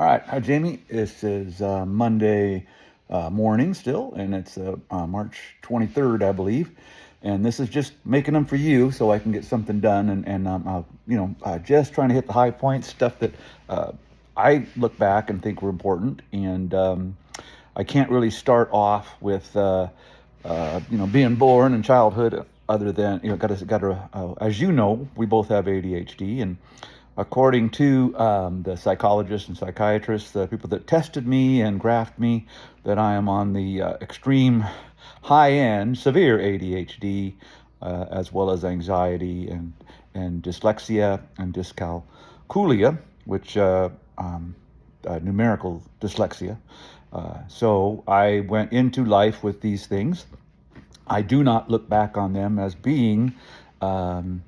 All right, hi Jamie. This is Monday morning still, and it's March 23rd, I believe. And this is just making them for you, so I can get something done. And just trying to hit the high points, stuff that uh, I look back and think were important. And I can't really start off with being born and childhood, other than as you know, we both have ADHD, and according to the psychologists and psychiatrists, the people that tested me and graphed me, that I am on the extreme high end, severe ADHD, as well as anxiety and dyslexia and dyscalculia, which numerical dyslexia. So I went into life with these things. I do not look back on them as being um,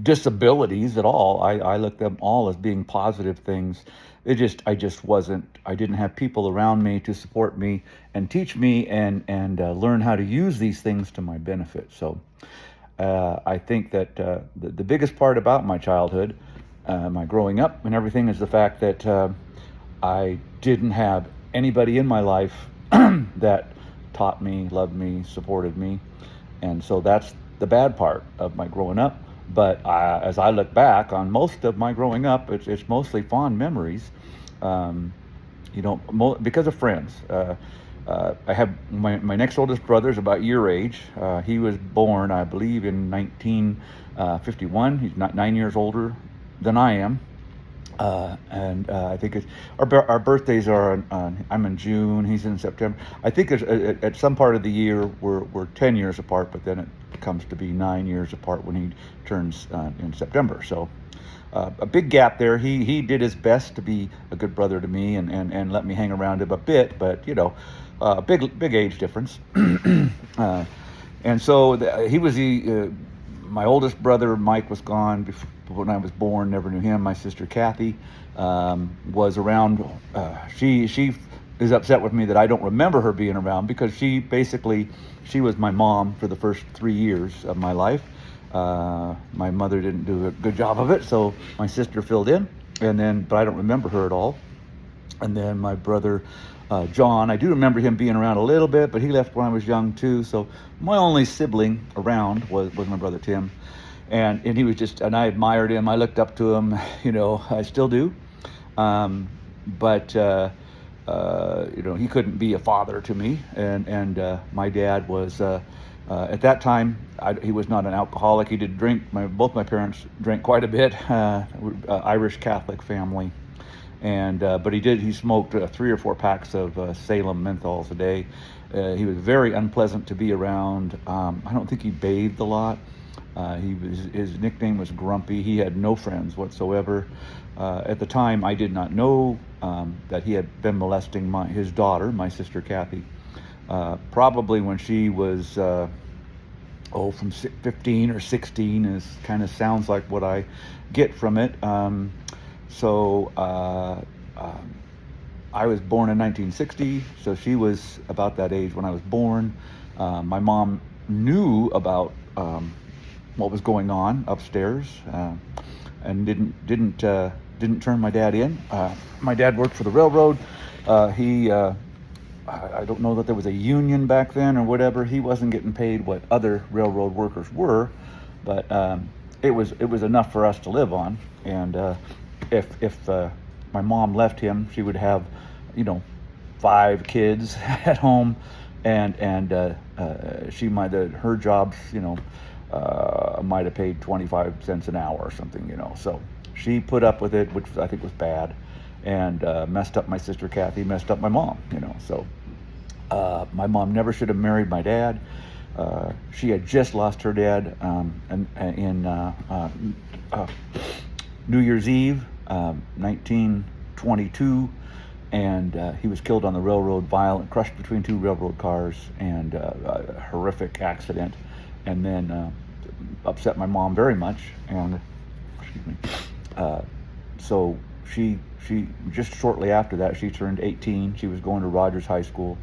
disabilities at all. I look them all as being positive things. I just wasn't. I didn't have people around me to support me and teach me and learn how to use these things to my benefit. So I think that the biggest part about my childhood, my growing up and everything, is the fact that I didn't have anybody in my life that taught me, loved me, supported me. And so that's the bad part of my growing up. But as I look back on most of my growing up, it's mostly fond memories, um, because of friends. I have my next oldest brother is about your age. He was born, I believe, in 1951. He's not 9 years older than I am. And I think our birthdays are I'm in June, he's in September. I think at some part of the year we're 10 years apart, but then it comes to be 9 years apart when he turns in September. So a big gap there. He did his best to be a good brother to me and let me hang around him a bit, but big age difference. And so he was my oldest brother Mike was gone before, when I was born. Never knew him. My sister Kathy was around. She is upset with me that I don't remember her being around, because she was my mom for the first 3 years of my life. My mother didn't do a good job of it, so my sister filled in, but I don't remember her at all. And then my brother John, I do remember him being around a little bit, but he left when I was young too. So my only sibling around was my brother Tim, and he was and I admired him. I looked up to him, I still do. But he couldn't be a father to me, and my dad was. At that time, he was not an alcoholic. He did drink. Both my parents drank quite a bit. Irish Catholic family. But he smoked 3 or 4 packs of Salem menthols a day. He was very unpleasant to be around. I don't think he bathed a lot. His nickname was Grumpy. He had no friends whatsoever. At the time, I did not know that he had been molesting his daughter, my sister Kathy. Probably when she was from 15 or 16, is kind of sounds like what I get from it. So I was born in 1960, so she was about that age when I was born. My mom knew about what was going on upstairs, and didn't turn my dad in. My dad worked for the railroad. I don't know that there was a union back then or whatever. He wasn't getting paid what other railroad workers were, but it was enough for us to live on. And if my mom left him, she would have, 5 kids at home, and her jobs, might have paid 25 cents an hour or something, So she put up with it, which I think was bad, and messed up my sister Kathy, messed up my mom, So my mom never should have married my dad. She had just lost her dad in New Year's Eve, 1922, and he was killed on the railroad, crushed between 2 railroad cars, and a horrific accident, and then upset my mom very much. And excuse me. So she just shortly after that, she turned 18. She was going to Rogers High School,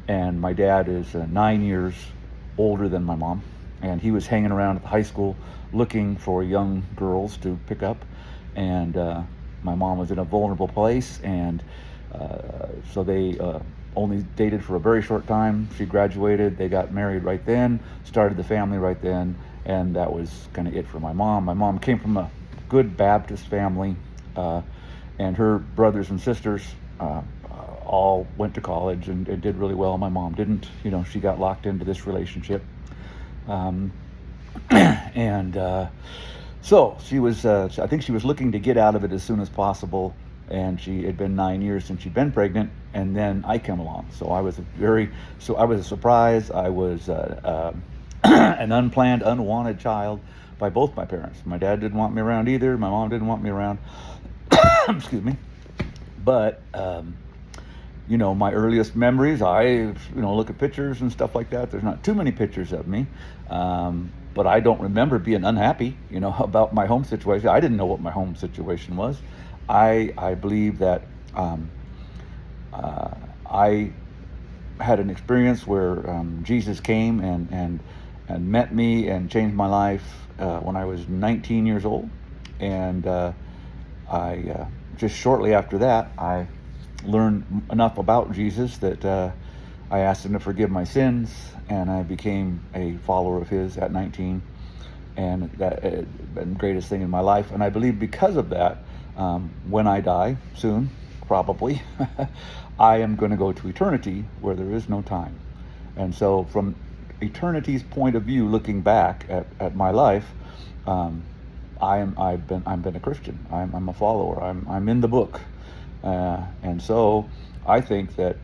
and my dad is 9 years older than my mom, and he was hanging around at the high school looking for young girls to pick up, and My mom was in a vulnerable place, and so they only dated for a very short time. She graduated, they got married right then, started the family right then, and that was kind of it for my mom. My mom came from a good Baptist family, and her brothers and sisters all went to college and did really well. My mom didn't. She got locked into this relationship. Um, and so she was, I think she was looking to get out of it as soon as possible. And she had been 9 years since she'd been pregnant, and then I came along. So I was a surprise. I was an unplanned, unwanted child by both my parents. My dad didn't want me around either. My mom didn't want me around. Excuse me. But my earliest memories, I look at pictures and stuff like that. There's not too many pictures of me, but I don't remember being unhappy, about my home situation. I didn't know what my home situation was. I believe that I had an experience where Jesus came and met me and changed my life when I was 19 years old, and I just shortly after that I learned enough about Jesus that I asked him to forgive my sins, and I became a follower of his at 19, and that has been the greatest thing in my life. And I believe because of that, when I die soon, probably, I am going to go to eternity where there is no time. And so from eternity's point of view, looking back at my life, I've been a Christian. I'm a follower. I'm in the book. And so I think that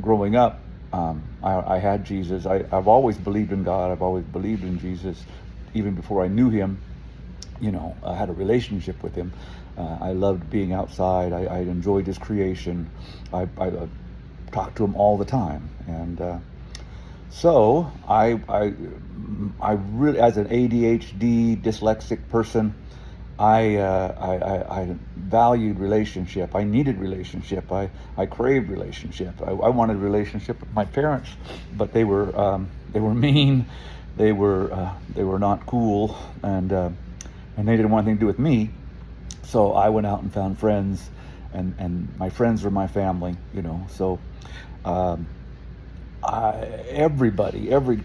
growing up, I had Jesus. I've always believed in God. I've always believed in Jesus. Even before I knew him, I had a relationship with him. I loved being outside. I enjoyed his creation. I talked to him all the time. And so I really, as an ADHD dyslexic person, I valued relationship. I needed relationship. I craved relationship. I wanted a relationship with my parents, but they were mean. They were not cool, and they didn't want anything to do with me. So I went out and found friends, and my friends were my family. So. Every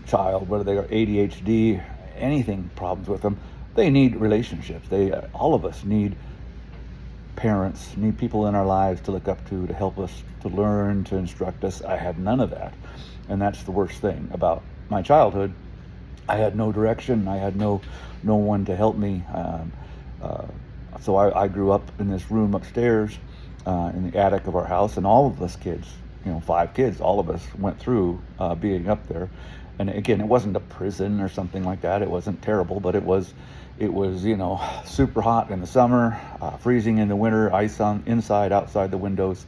child, whether they are ADHD, anything problems with them, they need relationships. All of us need parents, need people in our lives to look up to help us, to learn, to instruct us. I had none of that, and that's the worst thing about my childhood. I had no direction. I had no one to help me. So I grew up in this room upstairs in the attic of our house, and all of us kids, 5 kids, all of us went through being up there. And again, it wasn't a prison or something like that. It wasn't terrible, but it was super hot in the summer, freezing in the winter, ice on inside, outside the windows.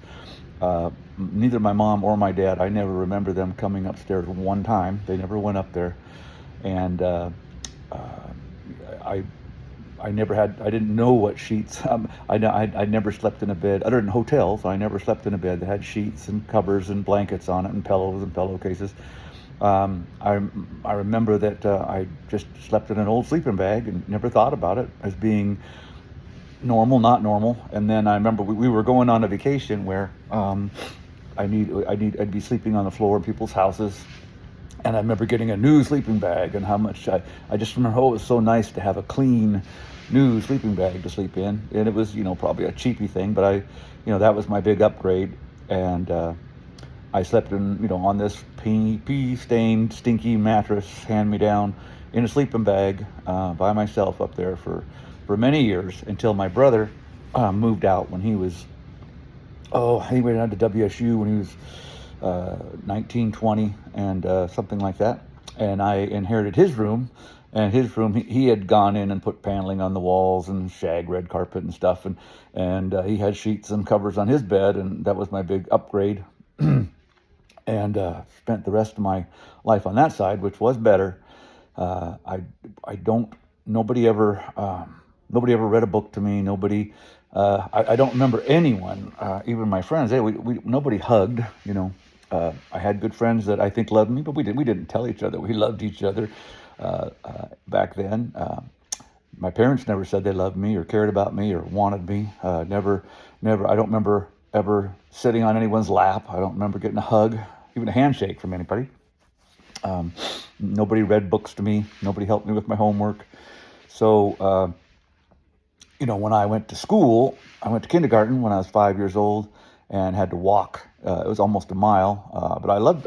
Neither my mom or my dad, I never remember them coming upstairs one time. They never went up there. And I didn't know what sheets. I never slept in a bed other than hotels. I never slept in a bed that had sheets and covers and blankets on it and pillows and pillowcases. I remember that I just slept in an old sleeping bag and never thought about it as being normal, not normal. And then I remember we were going on a vacation where I'd be sleeping on the floor in people's houses. And I remember getting a new sleeping bag, and how much I just remember, it was so nice to have a clean, new sleeping bag to sleep in. And it was, probably a cheapy thing, but that was my big upgrade. And I slept in, on this pee-stained, stinky mattress, hand-me-down, in a sleeping bag by myself up there for many years, until my brother moved out when he was, he went out to WSU when he was 19, 20, and something like that. And I inherited his room, and his room, he had gone in and put paneling on the walls and shag red carpet and stuff, and he had sheets and covers on his bed, and that was my big upgrade. And spent the rest of my life on that side, which was better. Nobody ever read a book to me. Nobody, I don't remember anyone, even my friends. Nobody hugged. I had good friends that I think loved me, but we didn't tell each other we loved each other back then. My parents never said they loved me or cared about me or wanted me. Never. I don't remember ever sitting on anyone's lap. I don't remember getting a hug, even a handshake from anybody. Um, Nobody read books to me. Nobody helped me with my homework. So, when I went to school, I went to kindergarten when I was 5 years old and had to walk. It was almost a mile, but I loved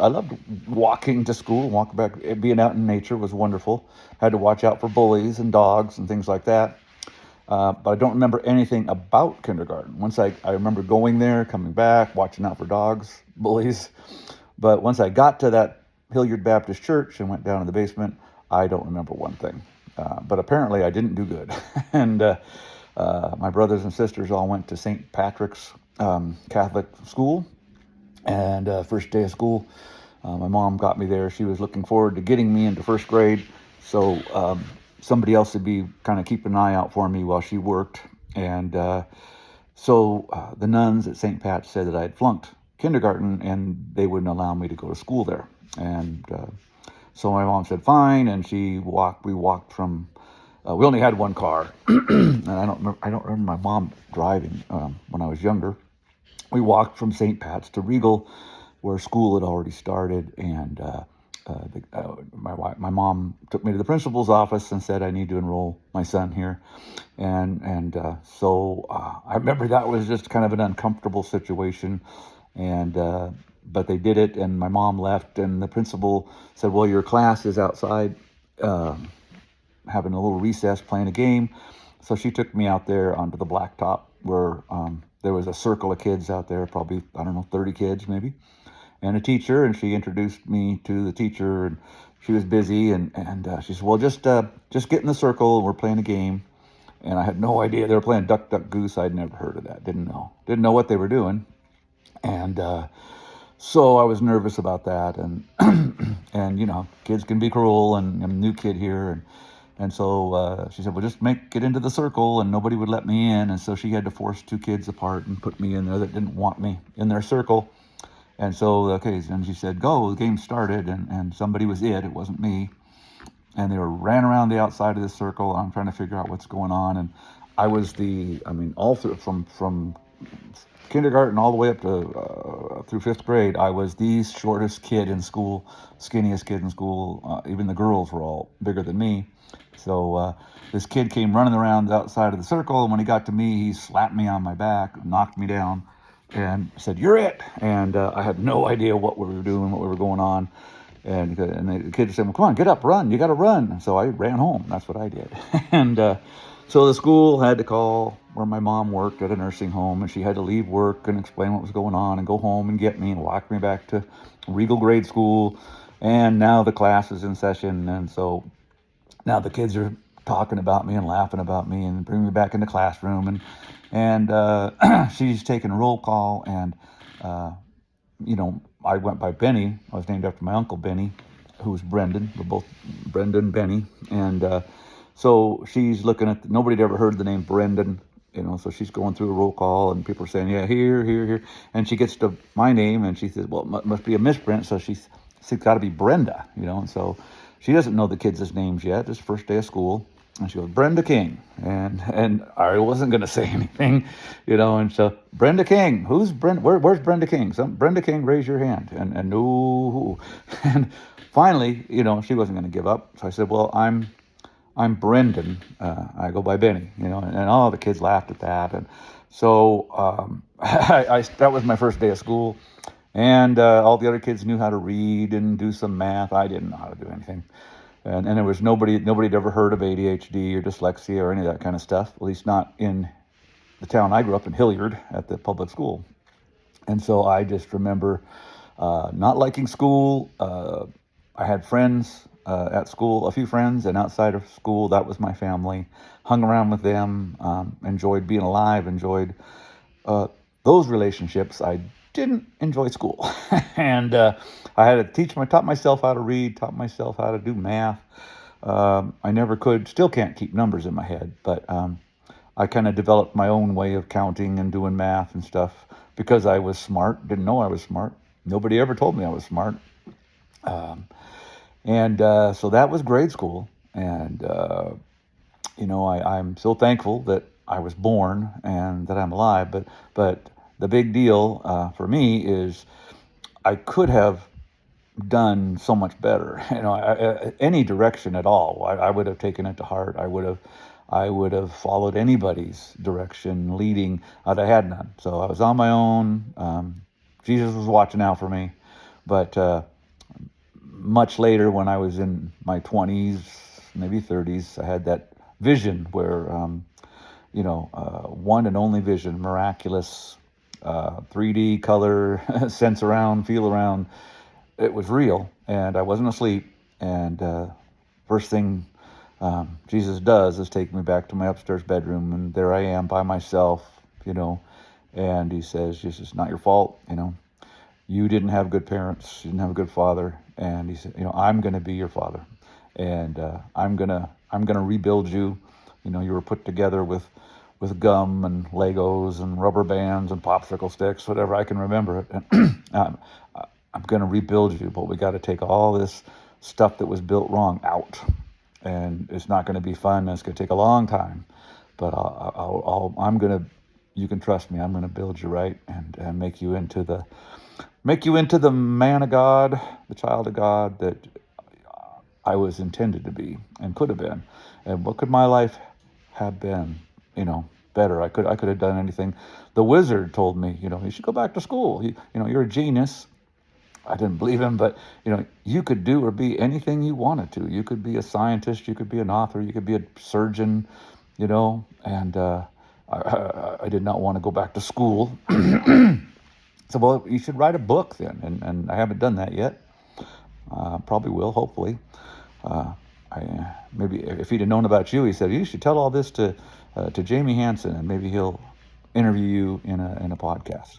walking to school, walking back. Being out in nature was wonderful. Had to watch out for bullies and dogs and things like that. But I don't remember anything about kindergarten. I remember going there, coming back, watching out for dogs, bullies. But once I got to that Hilliard Baptist Church and went down in the basement, I don't remember one thing. But apparently I didn't do good. And my brothers and sisters all went to St. Patrick's Catholic school. And first day of school, my mom got me there. She was looking forward to getting me into first grade. So somebody else would be kind of keeping an eye out for me while she worked. And so the nuns at St. Pat's said that I had flunked kindergarten and they wouldn't allow me to go to school there. And so my mom said, fine. And we walked from, we only had one car. And I don't remember my mom driving when I was younger. We walked from St. Pat's to Regal, where school had already started, and my mom took me to the principal's office and said, I need to enroll my son here. And so I remember that was just kind of an uncomfortable situation, and but they did it, and my mom left, and the principal said, well, your class is outside having a little recess, playing a game. So she took me out there onto the blacktop where there was a circle of kids out there, probably, 30 kids maybe, and a teacher, and she introduced me to the teacher, and she was busy, and she said, well, just get in the circle, we're playing a game. And I had no idea they were playing Duck, Duck, Goose. I'd never heard of that, didn't know what they were doing. And so I was nervous about that, and and kids can be cruel, and I'm a new kid here, and so she said, well, just get into the circle, and nobody would let me in. And so she had to force two kids apart and put me in there that didn't want me in their circle. And so, and she said, go, the game started, and somebody was it wasn't me. And they ran around the outside of the circle. I'm trying to figure out what's going on. And I was all through, from kindergarten all the way up to through fifth grade, I was the shortest kid in school, skinniest kid in school. Even the girls were all bigger than me. So this kid came running around the outside of the circle, and when he got to me, he slapped me on my back, knocked me down, and said, you're it. And I had no idea what we were doing, what we were going on. And the kid said, well, come on, get up, run. You got to run. So I ran home. That's what I did. And so the school had to call where my mom worked at a nursing home, and she had to leave work and explain what was going on and go home and get me and walk me back to Regal grade school. And now the class is in session. And so now the kids are talking about me and laughing about me and bringing me back in the classroom. And she's taking a roll call. And, I went by Benny. I was named after my uncle Benny, who was Brendan. We're both Brendan and Benny. And so she's looking at, nobody had ever heard the name Brendan, so she's going through a roll call, and people are saying, yeah, here. And she gets to my name, and she says, well, it must be a misprint. So she's got to be Brenda, and so she doesn't know the kids' names yet. It's first day of school. And she goes, Brenda King. And I wasn't going to say anything, and so, Brenda King, who's Brenda? Where's Brenda King? Brenda King, raise your hand. And no. And finally, she wasn't going to give up. So I said, well, I'm Brendan. I go by Benny, and all the kids laughed at that. And so that was my first day of school. And all the other kids knew how to read and do some math. I didn't know how to do anything. And there was nobody had ever heard of ADHD or dyslexia or any of that kind of stuff, at least not in the town I grew up in, Hilliard, at the public school. And so I just remember not liking school. I had friends at school, a few friends, and outside of school, that was my family. Hung around with them, enjoyed being alive, enjoyed those relationships. I didn't enjoy school. And I had to taught myself how to read, taught myself how to do math. I never could, still can't keep numbers in my head, but I kind of developed my own way of counting and doing math and stuff because I was smart, didn't know I was smart. Nobody ever told me I was smart. And so that was grade school. And I'm so thankful that I was born and that I'm alive. But the big deal for me is I could have done so much better. Any direction at all, I would have taken it to heart. I would have followed anybody's direction, leading. I had none, so I was on my own. Jesus was watching out for me, but much later, when I was in my 20s, maybe 30s, I had that vision where, one and only vision, miraculous, 3D color, sense around, feel around. It was real, and I wasn't asleep. And first thing Jesus does is take me back to my upstairs bedroom, and there I am by myself, and he says, "This is not your fault, you didn't have good parents, you didn't have a good father," and he said, "I'm going to be your father, and I'm gonna rebuild you. You were put together with gum and Legos and rubber bands and popsicle sticks, whatever I can remember it. And I'm going to rebuild you, but we got to take all this stuff that was built wrong out, and it's not going to be fun. It's going to take a long time, but I'm going to. You can trust me. I'm going to build you right and make you into the man of God, the child of God that I was intended to be and could have been. And what could my life have been? Better. I could have done anything. The wizard told me, you should go back to school. You're a genius. I didn't believe him, but you could do or be anything you wanted to. You could be a scientist. You could be an author. You could be a surgeon. And I did not want to go back to school. So, well, you should write a book then, and I haven't done that yet. Probably will, hopefully. Maybe if he'd have known about you, he said you should tell all this to Jamie Hansen, and maybe he'll interview you in a podcast.